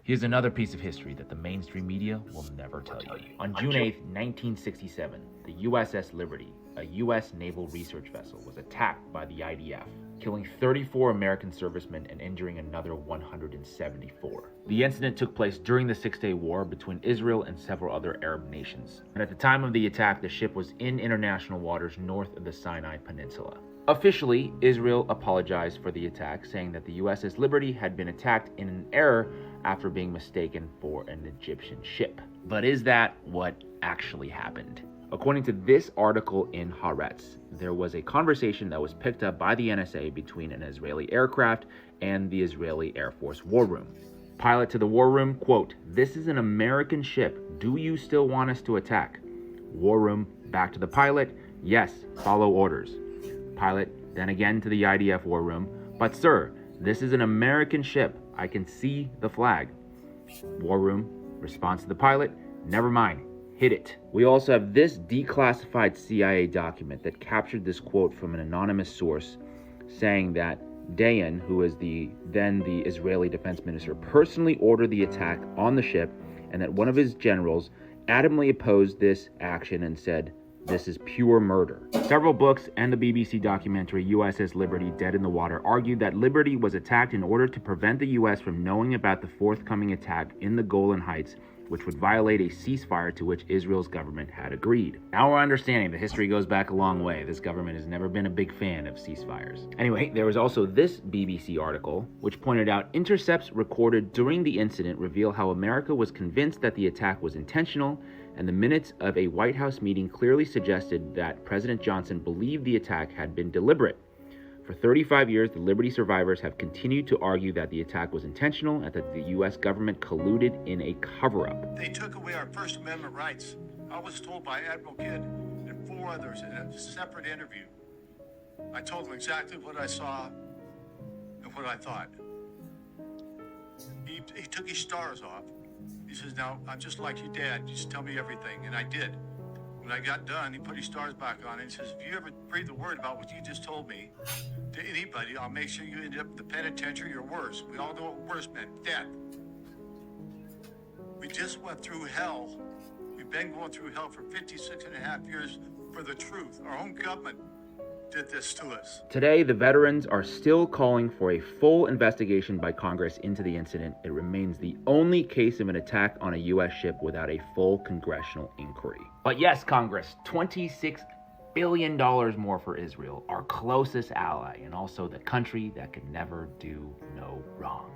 Here's another piece of history that the mainstream media will never tell you. On June 8, 1967, the USS Liberty, a U.S. naval research vessel, was attacked by the IDF, killing 34 American servicemen and injuring another 174. The incident took place during the Six-Day War between Israel and several other Arab nations. And at the time of the attack, the ship was in international waters north of the Sinai Peninsula. Officially, Israel apologized for the attack, saying that the USS Liberty had been attacked in an error after being mistaken for an Egyptian ship. But is that what actually happened? According to this article in Haaretz, there was a conversation that was picked up by the NSA between an Israeli aircraft and the Israeli Air Force war room. Pilot to the war room, quote, "This is an American ship. Do you still want us to attack?" War room back to the pilot, "Yes, follow orders." Pilot then again to the IDF war room, "But sir, this is an American ship. I can see the flag." War room response to the pilot, "Never mind. Hit it." We also have this declassified CIA document that captured this quote from an anonymous source saying that Dayan, who is then the Israeli defense minister, personally ordered the attack on the ship, and that one of his generals adamantly opposed this action and said, "This is pure murder." Several books and the BBC documentary USS Liberty Dead in the Water argued that Liberty was attacked in order to prevent the US from knowing about the forthcoming attack in the Golan Heights, which would violate a ceasefire to which Israel's government had agreed. Now we're understanding the history goes back a long way. This government has never been a big fan of ceasefires. Anyway, there was also this BBC article, which pointed out intercepts recorded during the incident reveal how America was convinced that the attack was intentional, and the minutes of a White House meeting clearly suggested that President Johnson believed the attack had been deliberate. For 35 years, the Liberty survivors have continued to argue that the attack was intentional and that the U.S. government colluded in a cover-up. They took away our First Amendment rights. I was told by Admiral Kidd and 4 others in a separate interview. I told them exactly what I saw and what I thought. He took his stars off. He says, "Now, I'm just like your dad. Just tell me everything." And I did. When I got done, he put his stars back on and he says, "If you ever breathe a word about what you just told me to anybody, I'll make sure you end up in the penitentiary or worse." We all know what worse meant, death. We just went through hell. We've been going through hell for 56 and a half years for the truth. Our own government did this to us. Today, the veterans are still calling for a full investigation by Congress into the incident. It remains the only case of an attack on a U.S. ship without a full congressional inquiry. But yes, Congress, $26 billion more for Israel, our closest ally, and also the country that can never do no wrong.